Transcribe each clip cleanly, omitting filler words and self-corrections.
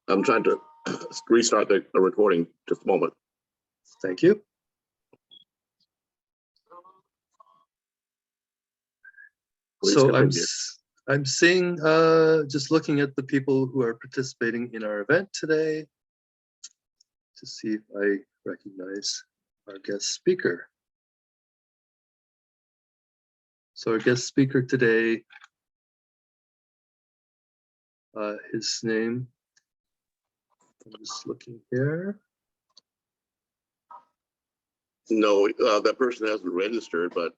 I'm trying to restart the recording. Just a moment. Thank you. So I'm seeing, just looking at the people who are participating in our event today to see if I recognize our guest speaker. So our guest speaker today, his name, I'm just looking here. No, that person hasn't registered, but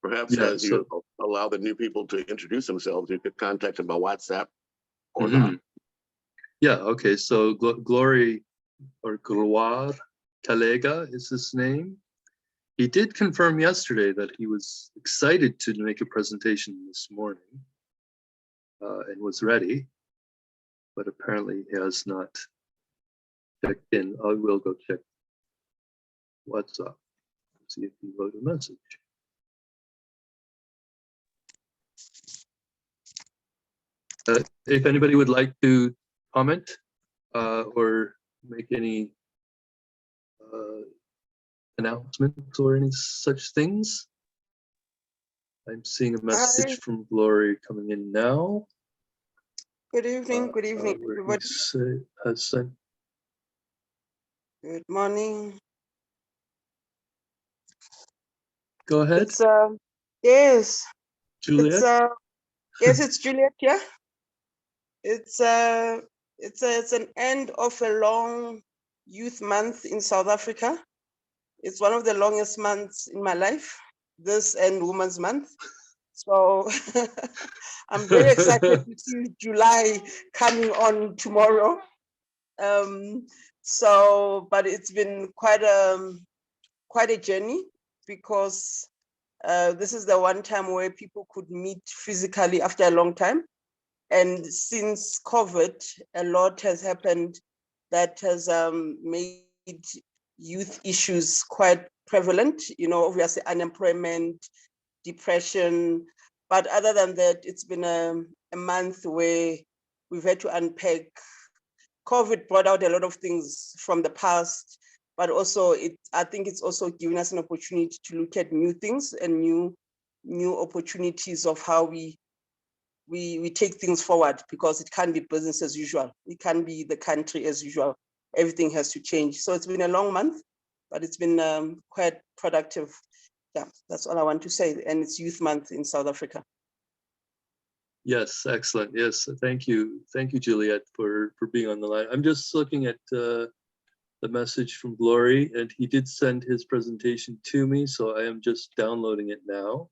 perhaps as you allow the new people to introduce themselves, you could contact them by WhatsApp or not. Yeah, okay, so Glory or Gloire Talega is his name. He did confirm yesterday that he was excited to make a presentation this morning and was ready, but apparently he has not checked in. I will go check WhatsApp, see if he wrote a message. If anybody would like to comment or make any announcements or any such things. I'm seeing a message from Glory coming in now. Good evening, everybody. Good morning. Go ahead. It's yes. Juliet. Yes, it's Juliet. Yeah. It's an end of a long youth month in South Africa. It's one of the longest months in my life, this and Women's Month. So I'm very excited to see July coming on tomorrow. But it's been quite a journey, because this is the one time where people could meet physically after a long time. And since COVID, a lot has happened that has made youth issues quite prevalent, obviously unemployment, depression. But other than that, it's been a month where we've had to unpack. COVID brought out a lot of things from the past, but also I think it's also given us an opportunity to look at new things and new opportunities of how we take things forward, because it can't be business as usual. It can't be the country as usual. Everything has to change. So it's been a long month, but it's been quite productive. Yeah, that's all I want to say. And it's Youth Month in South Africa. Yes, excellent. Yes, thank you. Thank you, Juliet, for being on the line. I'm just looking at the message from Glory, and he did send his presentation to me, so I am just downloading it now.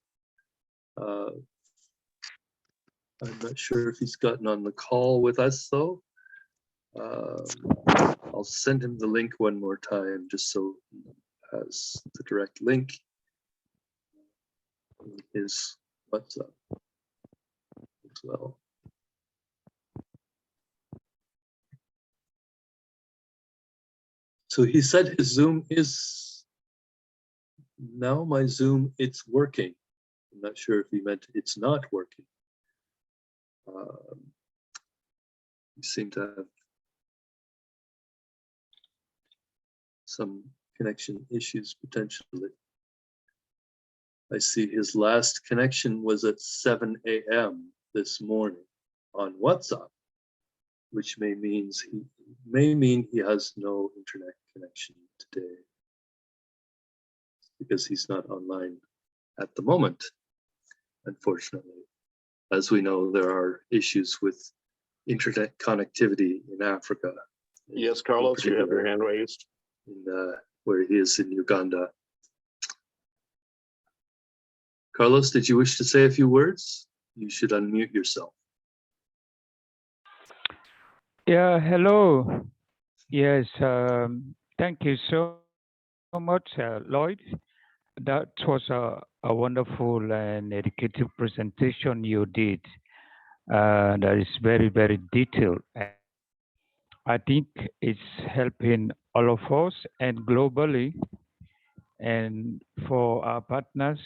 I'm not sure if he's gotten on the call with us, though. I'll send him the link one more time, just so he has the direct link in his WhatsApp as well. So he said his Zoom is, now my Zoom, it's working. I'm not sure if he meant it's not working. You seem to have some connection issues potentially. I see his last connection was at 7 a.m. this morning on WhatsApp, which may mean he has no internet connection today, because he's not online at the moment, unfortunately. As we know, there are issues with internet connectivity in Africa. Yes, Carlos, you have your hand raised. Where he is in Uganda. Carlos, did you wish to say a few words? You should unmute yourself. Yeah, hello. Yes, thank you so much, Lloyd. That was a wonderful and educative presentation you did. That is very, very detailed. I think it's helping all of us and globally, and for our partners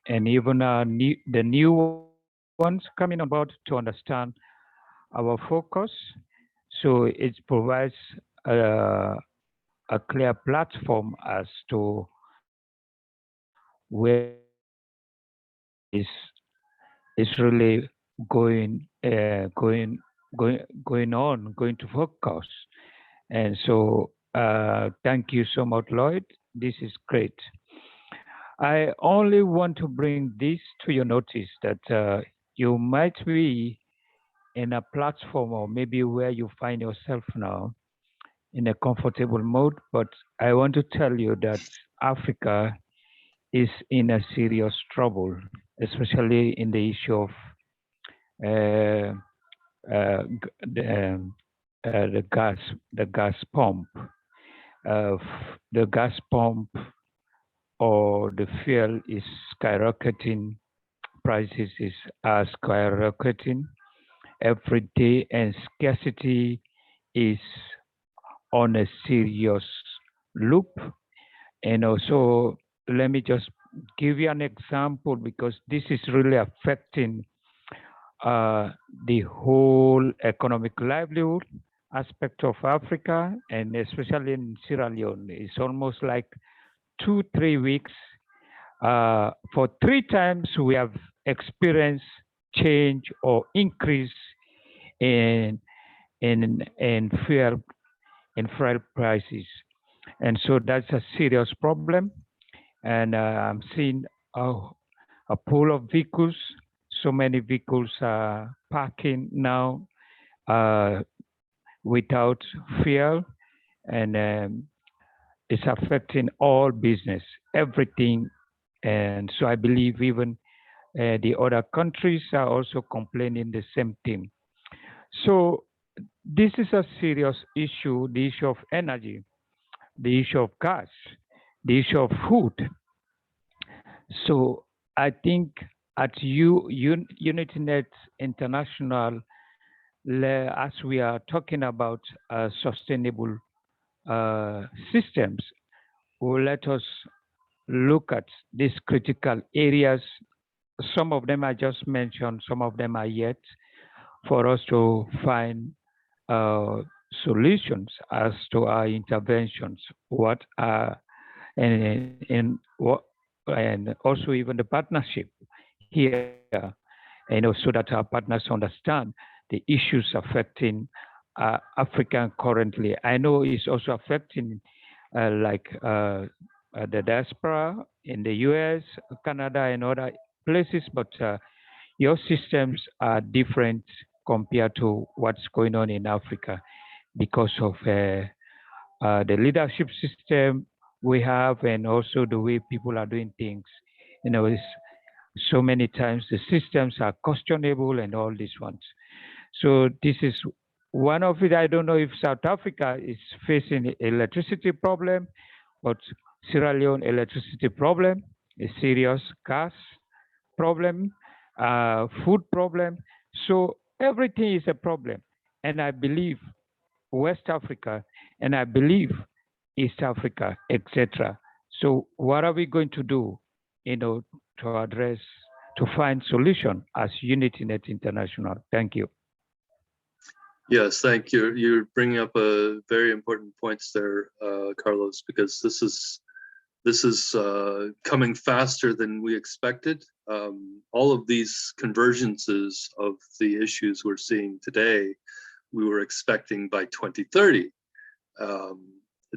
and even the new ones coming on board to understand our focus. so it provides a clear platform as to where is really going going to focus. And so thank you so much, Lloyd. This is great. I only want to bring this to your notice that you might be in a platform or maybe where you find yourself now in a comfortable mode, but I want to tell you that Africa is in a serious trouble, especially in the issue of the gas pump. The gas pump or the fuel is skyrocketing, prices are skyrocketing every day, and scarcity is on a serious loop. And also, let me just give you an example, because this is really affecting the whole economic livelihood aspect of Africa, and especially in Sierra Leone. It's almost like 2-3 weeks. For 3 times we have experienced change or increase in fuel prices, and so that's a serious problem. And I'm seeing a pool of vehicles. So many vehicles are parking now without fuel, and it's affecting all business, everything. And so I believe even the other countries are also complaining the same thing. So this is a serious issue, the issue of energy, the issue of gas, the issue of food. So I think at UnityNet International, as we are talking about sustainable systems, let us look at these critical areas. Some of them I just mentioned, some of them are yet for us to find solutions as to our interventions. What are and also even the partnership here, so that our partners understand the issues affecting Africa currently. I know it's also affecting the diaspora in the US, Canada, and other places, but your systems are different compared to what's going on in Africa because of the leadership system we have, and also the way people are doing things. So many times the systems are questionable and all these ones. So this is one of it. I don't know if South Africa is facing electricity problem, but Sierra Leone electricity problem is serious, gas problem, food problem. So everything is a problem. And I believe West Africa, and I believe East Africa, etc. So what are we going to do, to address, to find solution as UnityNet International? Thank you. Yes, thank you. You're bringing up a very important points there, Carlos, because this is coming faster than we expected. All of these convergences of the issues we're seeing today, we were expecting by 2030.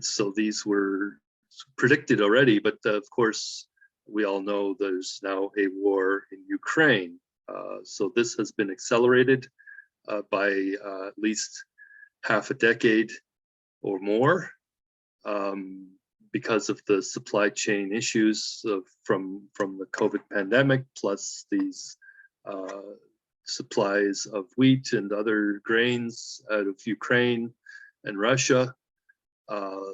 So these were predicted already, but of course, we all know there's now a war in Ukraine. So this has been accelerated by at least half a decade or more, because of the supply chain issues from the COVID pandemic, plus these supplies of wheat and other grains out of Ukraine and Russia.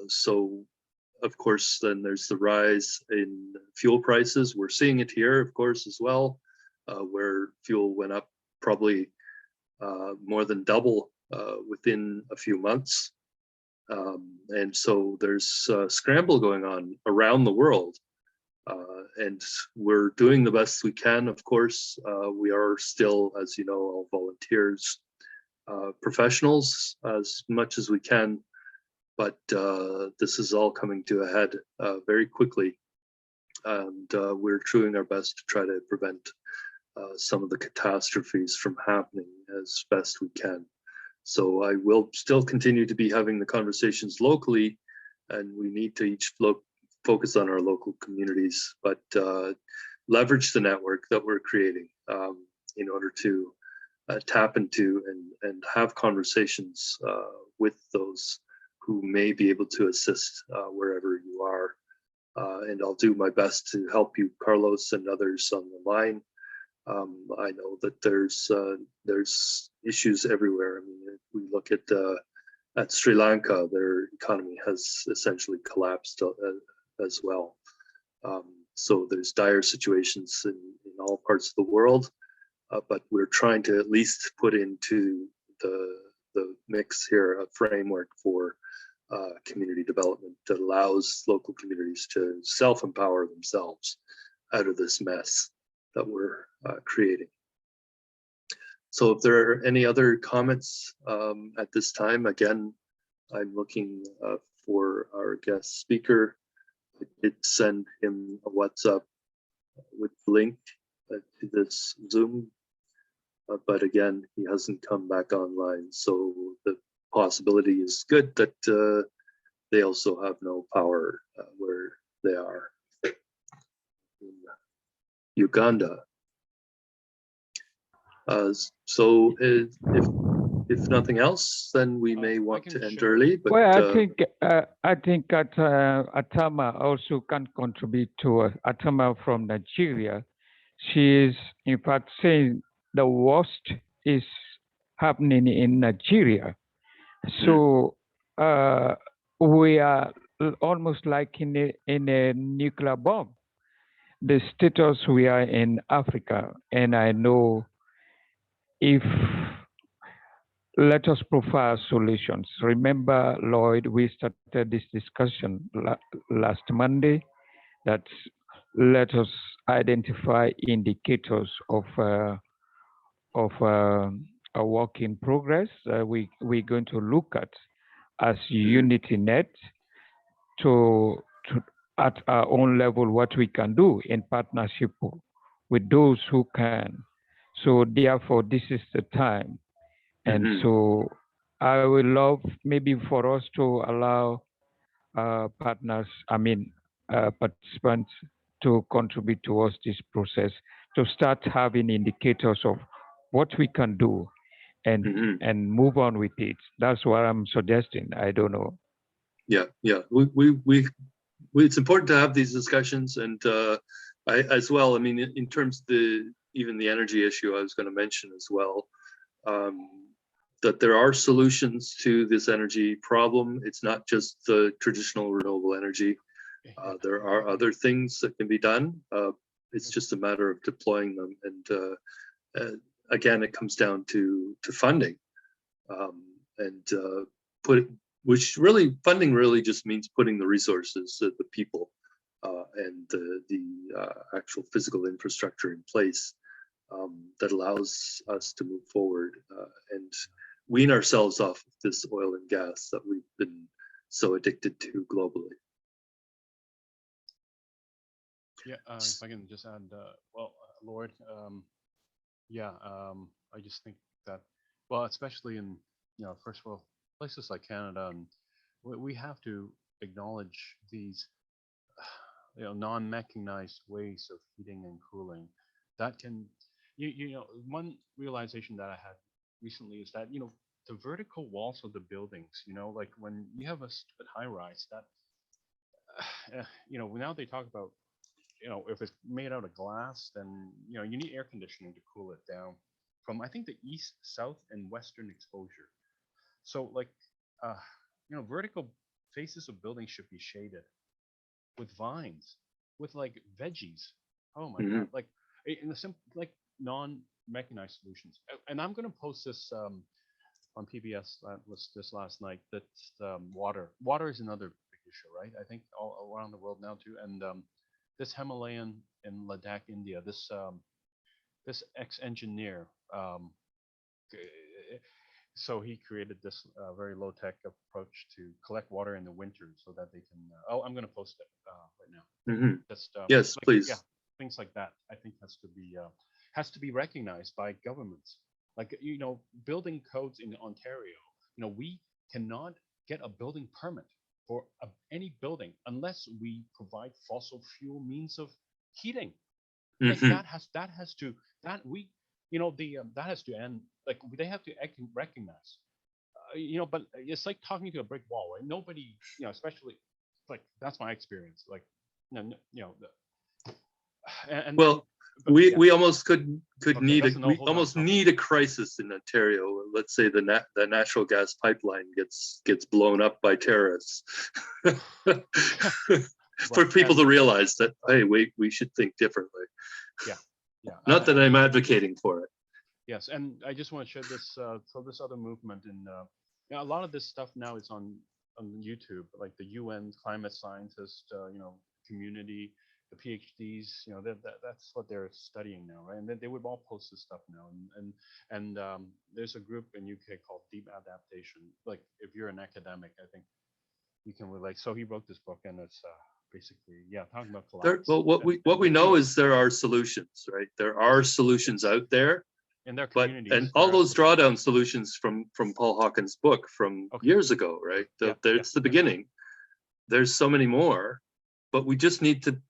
So of course, then there's the rise in fuel prices. We're seeing it here, of course, as well, where fuel went up probably more than double within a few months. And so there's a scramble going on around the world. And we're doing the best we can, of course. We are still, as you know, all volunteers. professionals as much as we can, but this is all coming to a head very quickly, and we're doing our best to try to prevent some of the catastrophes from happening as best we can. So I will still continue to be having the conversations locally, and we need to each focus on our local communities, but leverage the network that we're creating in order to tap into and have conversations with those who may be able to assist wherever you are. And I'll do my best to help you, Carlos, and others on the line. I know that there's issues everywhere. I mean, if we look at Sri Lanka, their economy has essentially collapsed as well. So there's dire situations in all parts of the world, but we're trying to at least put into the mix here a framework for community development that allows local communities to self-empower themselves out of this mess that we're creating. So if there are any other comments at this time, again, I'm looking for our guest speaker. I did send him a WhatsApp with the link to this Zoom, but again, he hasn't come back online. So the possibility is good that they also have no power where they are in Uganda. So if nothing else, then we may want to end early. But well, I think Atama also can contribute to Atama from Nigeria. She is in fact saying the worst is happening in Nigeria. So we are almost like in a nuclear bomb. The status we are in Africa, and I know if let us provide solutions. Remember, Lloyd, we started this discussion last Monday that let us identify indicators of a work in progress. We're going to look as UnityNet to at our own level what we can do in partnership with those who can. So therefore, this is the time. And so I would love maybe for us to allow partners, participants to contribute towards this process, to start having indicators of what we can do and move on with it. That's what I'm suggesting. I don't know. Yeah. It's important to have these discussions, and I as well. I mean, in terms of even the energy issue, I was going to mention as well. That there are solutions to this energy problem. It's not just the traditional renewable energy. There are other things that can be done. It's just a matter of deploying them. And again, it comes down to funding. Which really, funding really just means putting the resources, the people, and the actual physical infrastructure in place that allows us to move forward and wean ourselves off of this oil and gas that we've been so addicted to globally. Yeah, if I can just add, Lord, I just think that, well, especially in, first of all, places like Canada, and we have to acknowledge these, non-mechanized ways of heating and cooling that can, one realization that I had recently is that, the vertical walls of the buildings, like when you have a high rise that, now they talk about, if it's made out of glass, then, you need air conditioning to cool it down from, I think, the east, south, and western exposure. So like, vertical faces of buildings should be shaded with vines, with like veggies. Oh my God, like in the simple, like non-mechanized solutions. And I'm going to post this on PBS this last night. That's water. Water is another big issue, right? I think all around the world now too. And this Himalayan in Ladakh, India, this ex-engineer, so he created this very low tech approach to collect water in the winter so that they can. Oh, I'm going to post it right now. Mhm. Just Yes, like, please. yeah, things like that. I think has to be recognized by governments. Like building codes in Ontario. We cannot get a building permit for any building unless we provide fossil fuel means of heating. Like Mhm. that has to that has to end. Like they have to recognize. But it's like talking to a brick wall, right? Nobody, especially like that's my experience. Like, and Well, but we yeah, we almost could okay, need that's a we whole nother almost topic. need a crisis in Ontario. Let's say the natural gas pipeline gets blown up by terrorists. For people to realize that, hey, we should think differently. Yeah. Not that I'm advocating for it. Yes, and I just want to share this. So this other movement, and a lot of this stuff now is on YouTube, like the UN climate scientist, community, the PhDs. That's what they're studying now, right? And then they would all post this stuff now, and there's a group in UK called Deep Adaptation. Like if you're an academic, I think you can relate. So he wrote this book, and it's basically talking about collapse. Well, what we know is there are solutions, right? There are solutions out there. In their But communities, and all those drawdown solutions from Paul Hawkins' book from years ago, right? It's the beginning. There's so many more, but we just need to,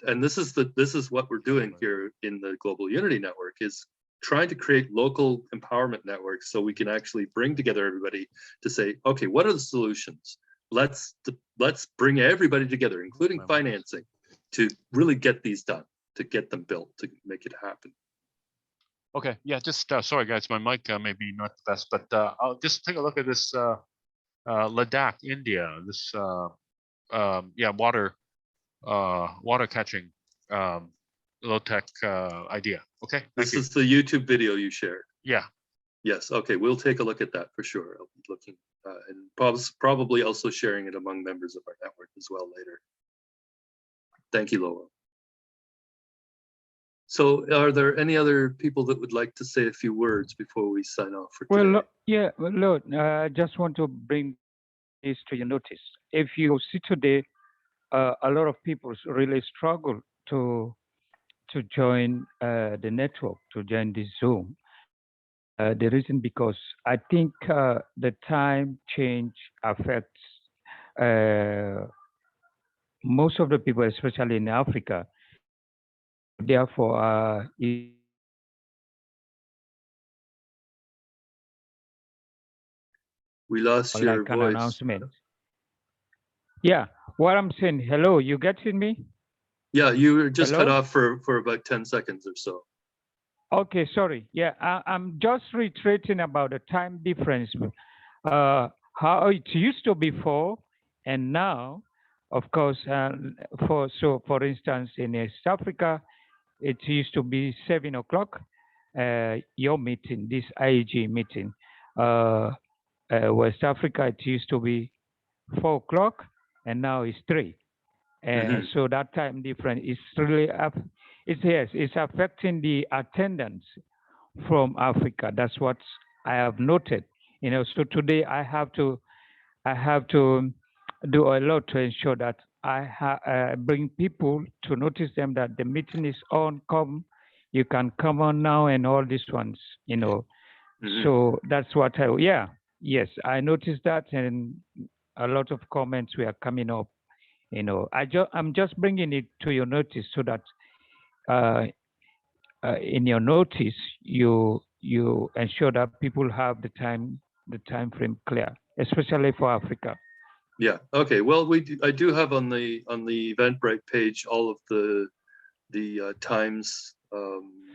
and this is what we're doing here in the Global Unity Network, is trying to create local empowerment networks so we can actually bring together everybody to say, okay, what are the solutions? Let's bring everybody together, including financing, to really get these done, to get them built, to make it happen. Okay, yeah, just sorry guys, my mic maybe not the best, but I'll just take a look at this Ladakh, India. This water catching low tech idea. Okay, this is the YouTube video you shared. Yeah. Yes. Okay, we'll take a look at that for sure. I'll be looking and probably also sharing it among members of our network as well later. Thank you, Lowell. So are there any other people that would like to say a few words before we sign off for today? Lord, I just want to bring this to your notice. If you see today, a lot of people really struggle to join the network, to join the Zoom. The reason because I think the time change affects most of the people, especially in Africa. Therefore, we lost your like voice. An announcement. Yeah, what I'm saying, hello, you getting me? Yeah, you were just cut off for about 10 seconds or so. Okay, sorry. Yeah, I'm just reiterating about the time difference. How it used to be before and now, of course, for instance, in East Africa, it used to be 7 o'clock, your meeting, this IAG meeting. West Africa, it used to be 4 o'clock, and now it's 3. So that time difference is really it's affecting the attendance from Africa. That's what I have noted. So today I have to do a lot to ensure that I bring people to notice them that the meeting is on. You can come on now, and all these ones. So that's what yes, I noticed that, and a lot of comments were coming up. I'm just bringing it to your notice so that in your notice you ensure that people have the time frame clear, especially for Africa. Yeah. Okay. Well, I do have on the Eventbrite page all of the times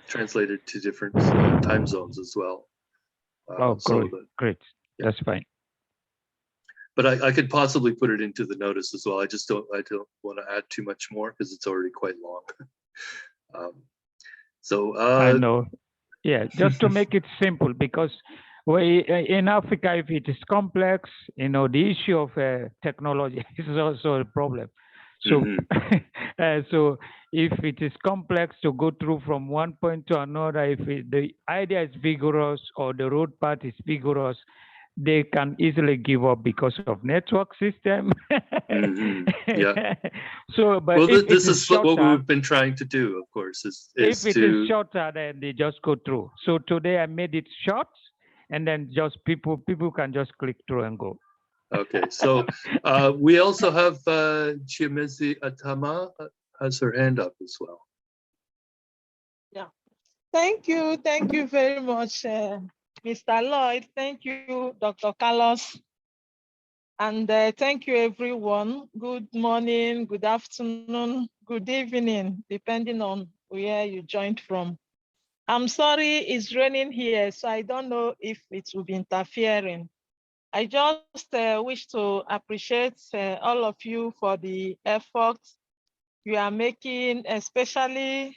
translated to different time zones as well. Great. Yeah. That's fine. But I could possibly put it into the notice as well. I don't want to add too much more because it's already quite long. I know. Yeah, just to make it simple, because in Africa, if it is complex, the issue of technology is also a problem. So, so if it is complex to go through from one point to another, if the idea is vigorous or the road path is vigorous, they can easily give up because of network system. Yeah. So, but Well, if this it is is what shorter, we've been trying to do, of course, is if it to is shorter, then they just go through. So today I made it short, and then just people can just click through and go. Okay, so we also have Chiemezi Atama has her hand up as well. Yeah, thank you very much, Mr. Lloyd. Thank you, Dr. Carlos, and thank you, everyone. Good morning, good afternoon, good evening, depending on where you joined from. I'm sorry it's raining here, so I don't know if it will be interfering. I just wish to appreciate all of you for the efforts you are making, especially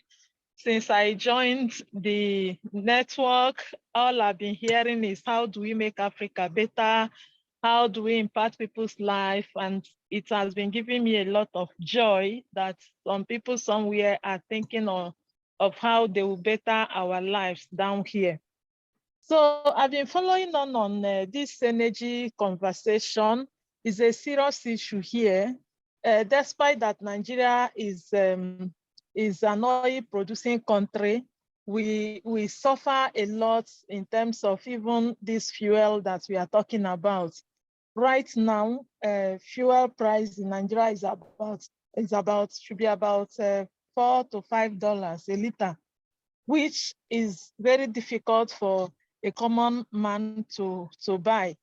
since I joined the network. All I've been hearing is how do we make Africa better? How do we impact people's life? And it has been giving me a lot of joy that some people somewhere are thinking of how they will better our lives down here. So I've been following on this energy conversation. Is a serious issue here, despite that Nigeria is an oil producing country. We suffer a lot in terms of even this fuel that we are talking about. Right now, fuel price in Nigeria should be about $4 to $5 a liter, which is very difficult for a common man to buy,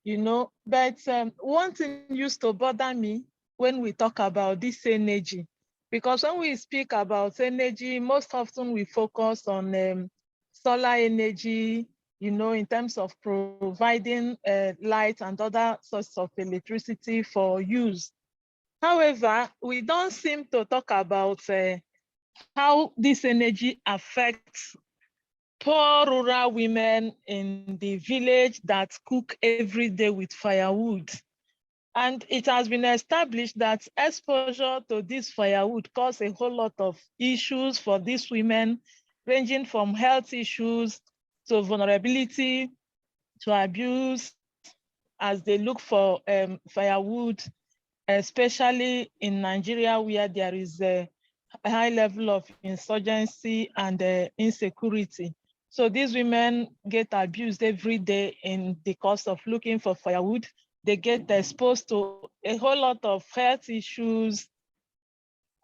you know. But one thing used to bother me when we talk about this energy, because when we speak about energy, most often we focus on solar energy, you know, in terms of providing light and other sources of electricity for use. However, we don't seem to talk about how this energy affects poor rural women in the village that cook every day with firewood. And it has been established that exposure to this firewood causes a whole lot of issues for these women, ranging from health issues to vulnerability to abuse as they look for firewood, especially in Nigeria, where there is a high level of insurgency and insecurity. So these women get abused every day in the course of looking for firewood. They get exposed to a whole lot of health issues,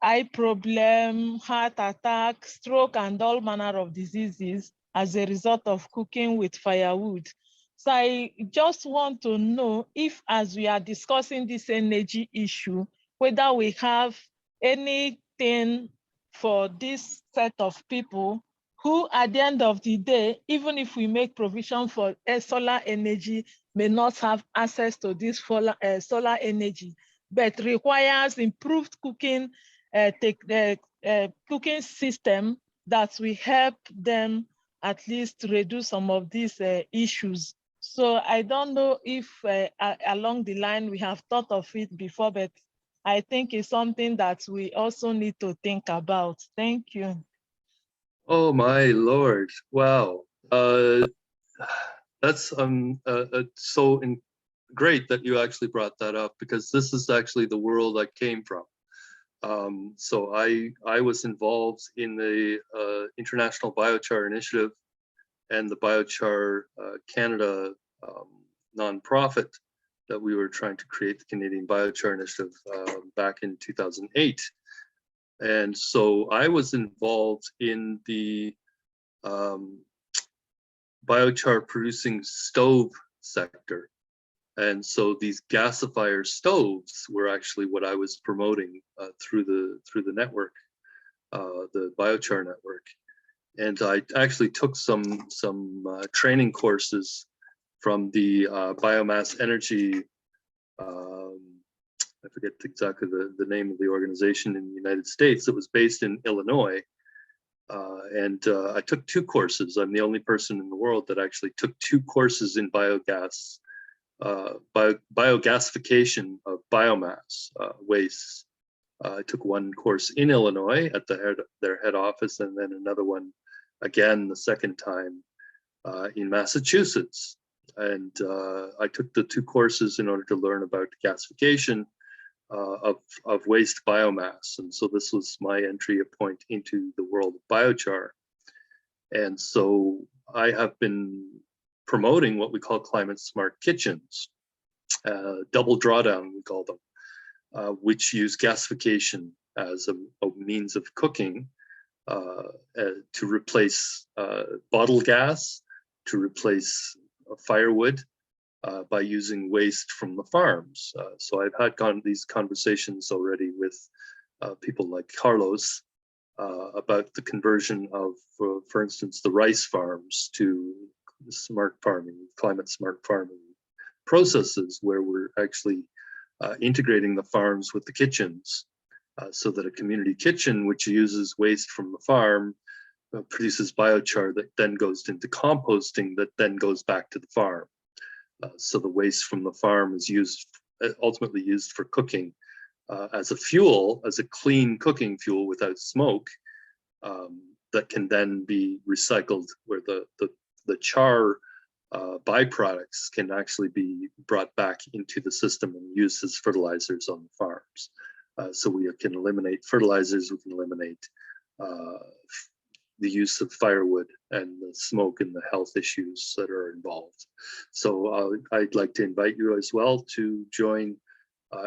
eye problem, heart attack, stroke, and all manner of diseases as a result of cooking with firewood. So I just want to know if, as we are discussing this energy issue, whether we have anything for this set of people who, at the end of the day, even if we make provision for solar energy, may not have access to this solar energy, but requires improved cooking cooking system that will help them at least reduce some of these issues. So I don't know if along the line we have thought of it before, but I think it's something that we also need to think about. Thank you. Oh my Lord! Wow, that's so great that you actually brought that up, because this is actually the world I came from. So I was involved in the International Biochar Initiative and the Biochar Canada nonprofit that we were trying to create, the Canadian Biochar Initiative, back in 2008. And so I was involved in the biochar producing stove sector. And so these gasifier stoves were actually what I was promoting through the network, the biochar network. And I actually took some training courses from the biomass energy. I forget exactly the name of the organization in the United States. It was based in Illinois. And I took 2 courses. I'm the only person in the world that actually took 2 courses in biogas, biogasification of biomass wastes. I took 1 course in Illinois at their head office, and then another one again the second time in Massachusetts. And I took the 2 courses in order to learn about gasification of waste biomass. And so this was my entry point into the world of biochar. And so I have been promoting what we call climate smart kitchens, double drawdown, we call them, which use gasification as a means of cooking to replace bottle gas, to replace firewood by using waste from the farms. So I've had these conversations already with people like Carlos about the conversion of, for instance, the rice farms to smart farming, climate smart farming processes, where we're actually integrating the farms with the kitchens, so that a community kitchen, which uses waste from the farm, produces biochar that then goes into composting, that then goes back to the farm. So the waste from the farm is ultimately used for cooking as a fuel, as a clean cooking fuel without smoke, that can then be recycled, where the char byproducts can actually be brought back into the system and used as fertilizers on the farms. So we can eliminate fertilizers, we can eliminate the use of firewood and the smoke and the health issues that are involved. So I'd like to invite you as well to join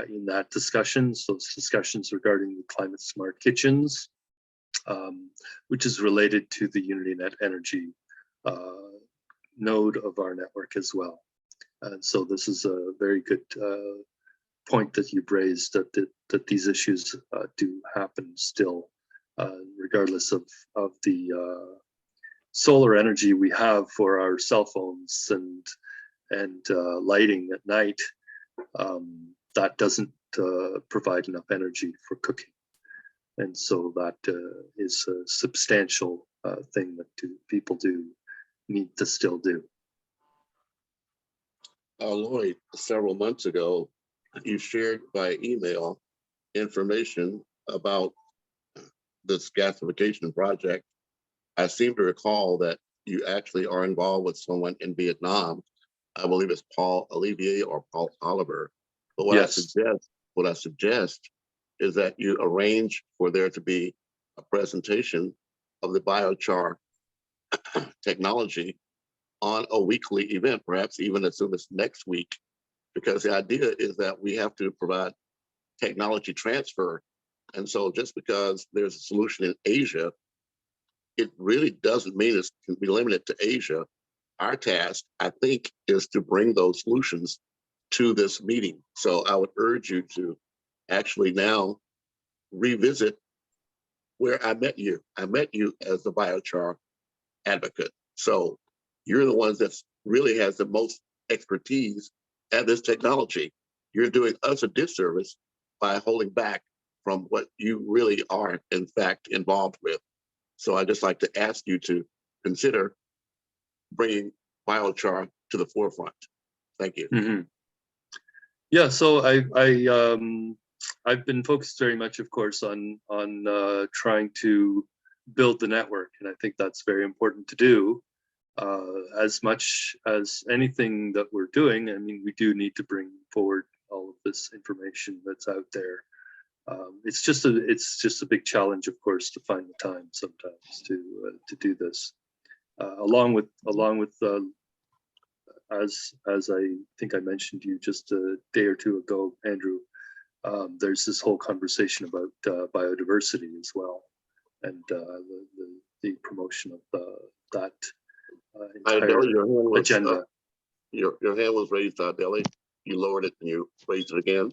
in that discussion. So it's discussions regarding the climate smart kitchens, which is related to the UnityNet energy node of our network as well. And so this is a very good point that you've raised, that these issues do happen still, regardless of the solar energy we have for our cell phones and lighting at night. That doesn't provide enough energy for cooking. And so that is a substantial thing that people do need to still do. Lloyd, several months ago, you shared by email information about this gasification project. I seem to recall that you actually are involved with someone in Vietnam. I believe it's Paul Olivier or Paul Oliver. But what I suggest is that you arrange for there to be a presentation of the biochar technology on a weekly event, perhaps even as soon as next week, because the idea is that we have to provide technology transfer. And so just because there's a solution in Asia, it really doesn't mean it can be limited to Asia. Our task, I think, is to bring those solutions to this meeting. So I would urge you to actually now revisit where I met you. I met you as the biochar advocate. So you're the ones that really has the most expertise at this technology. You're doing us a disservice by holding back from what you really are, in fact, involved with. So I'd just like to ask you to consider bringing biochar to the forefront. Thank you. Mm-hmm. Yeah, so I've been focused very much, of course, on trying to build the network, and I think that's very important to do. As much as anything that we're doing, I mean, we do need to bring forward all of this information that's out there. It's just a big challenge, of course, to find the time sometimes to do this. Along with as I think I mentioned to you just a day or two ago, Andrew, there's this whole conversation about biodiversity as well, and the promotion of that entire agenda. Your hand was raised, Delhi. You lowered it and you raised it again.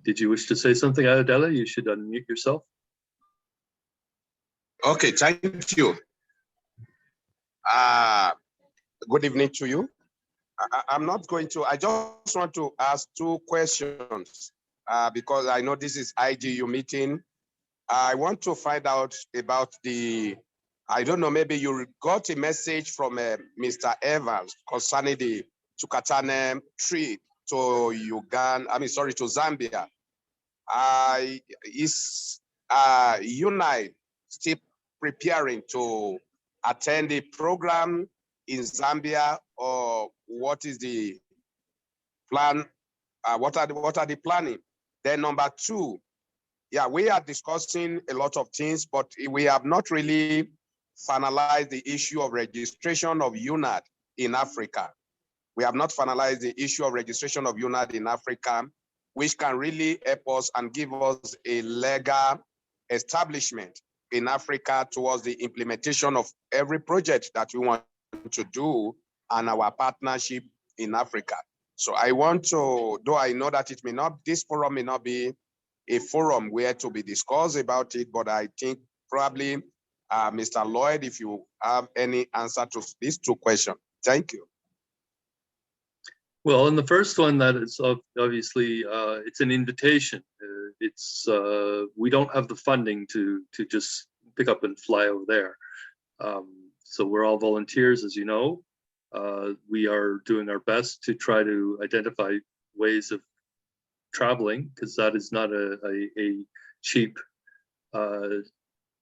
Did you wish to say something, Adela? You should unmute yourself. Okay, thank you. Good evening to you. I'm not going to, I just want to ask 2 questions because I know this is IGU meeting. I want to find out about I don't know, maybe you got a message from Mr. Evans concerning the Tukatane trip to to Zambia. Is UNITE still preparing to attend the program? in Zambia, or what is the plan? What are the planning? Then number two, yeah, we are discussing a lot of things, but we have not really finalized the issue of registration of UNAD in Africa. We have not finalized the issue of registration of UNAD in Africa, which can really help us and give us a legal establishment in Africa towards the implementation of every project that we want to do and our partnership in Africa. So I want to, though I know that it may not, this forum may not be a forum where to be discussed about it, but I think probably Mr. Lloyd, if you have any answer to these two questions. Thank you. Well, in the first one, that is obviously it's an invitation. We don't have the funding to just pick up and fly over there. So we're all volunteers, as you know. We are doing our best to try to identify ways of traveling, because that is not a cheap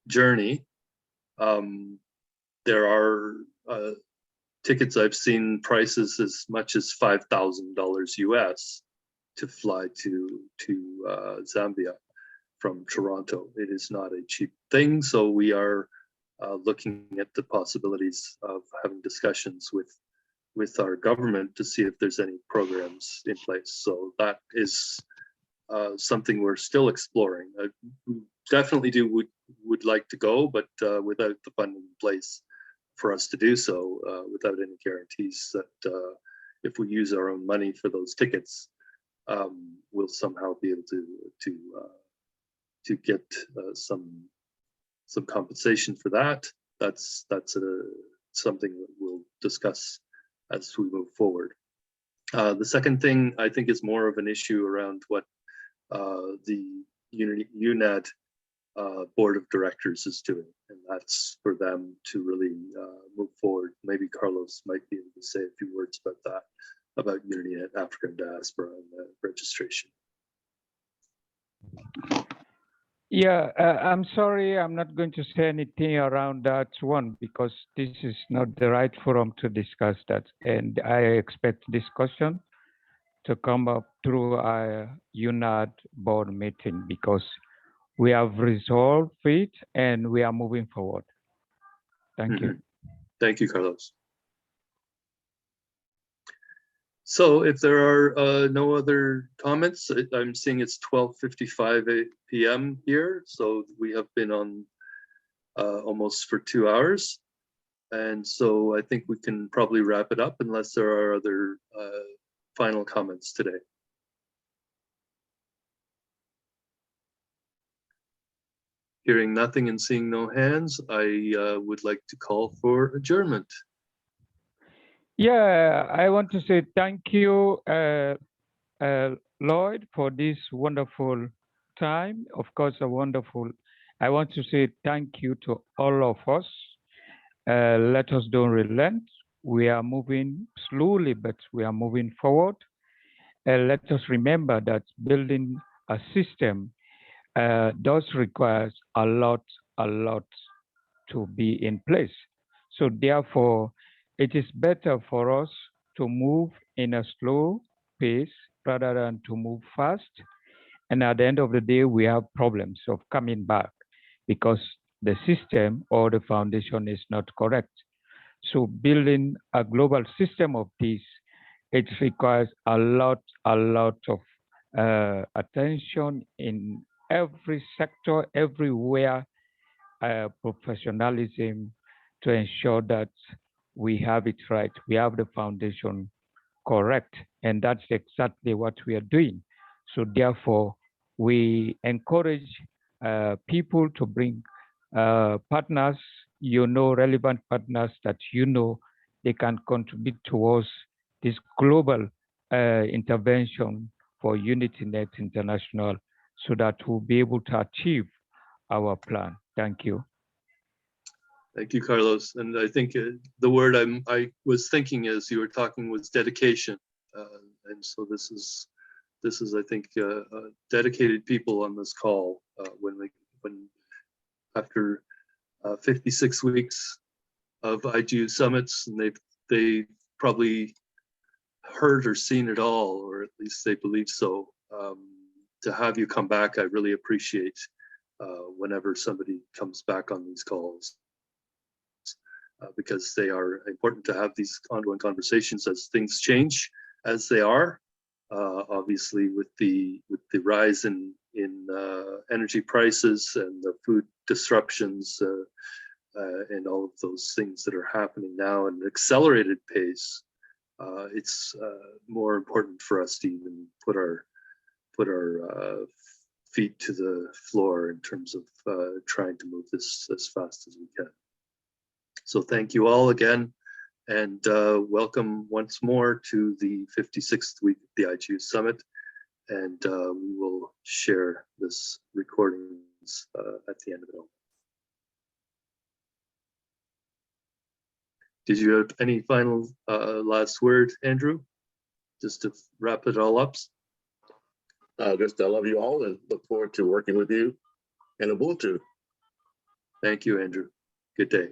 journey. There are tickets I've seen prices as much as $5,000 US to fly to Zambia from Toronto. It is not a cheap thing, so we are looking at the possibilities of having discussions with our government to see if there's any programs in place. So that is something we're still exploring. Definitely would like to go, but without the funding in place for us to do so, without any guarantees that if we use our own money for those tickets, we'll somehow be able to get some compensation for that. That's something that we'll discuss as we move forward. The second thing I think is more of an issue around what the UNED board of directors is doing, and that's for them to really move forward. Maybe Carlos might be able to say a few words about that, about UnityNet Africa and Diaspora and the registration. Yeah, I'm sorry, I'm not going to say anything around that one because this is not the right forum to discuss that. And I expect discussion to come up through our UNAD board meeting because we have resolved it and we are moving forward. Thank you. Thank you, Carlos. So if there are no other comments, I'm seeing it's 12:55 p.m. here. So we have been on almost for 2 hours. And so I think we can probably wrap it up unless there are other final comments today. Hearing nothing and seeing no hands, I would like to call for adjournment. Yeah, I want to say thank you, Lloyd, for this wonderful time. Of course, I want to say thank you to all of us. Let us don't relent. We are moving slowly, but we are moving forward. Let us remember that building a system does require a lot to be in place. So therefore, it is better for us to move in a slow pace rather than to move fast. And at the end of the day, we have problems of coming back because the system or the foundation is not correct. So building a global system of this, it requires a lot of attention in every sector, everywhere, professionalism to ensure that we have it right. We have the foundation correct. And that's exactly what we are doing. So therefore, we encourage people to bring partners, relevant partners that they can contribute towards this global intervention for UnityNet International so that we'll be able to achieve our plan. Thank you. Thank you, Carlos. And I think the word I was thinking as you were talking was dedication. And so this is I think dedicated people on this call when after 56 weeks of IGU summits, and they've they probably heard or seen it all, or at least they believe so. To have you come back, I really appreciate whenever somebody comes back on these calls, because they are important to have these ongoing conversations as things change, as they are. Obviously, with the rise in energy prices and the food disruptions and all of those things that are happening now at an accelerated pace, it's more important for us to even put our feet to the floor in terms of trying to move this as fast as we can. So thank you all again, and welcome once more to the 56th week of the IGU Summit. And we will share this recordings at the end of it all. Did you have any final last word, Andrew? Just to wrap it all up. Just I love you all and look forward to working with you. And Ubuntu. Thank you, Andrew. Good day.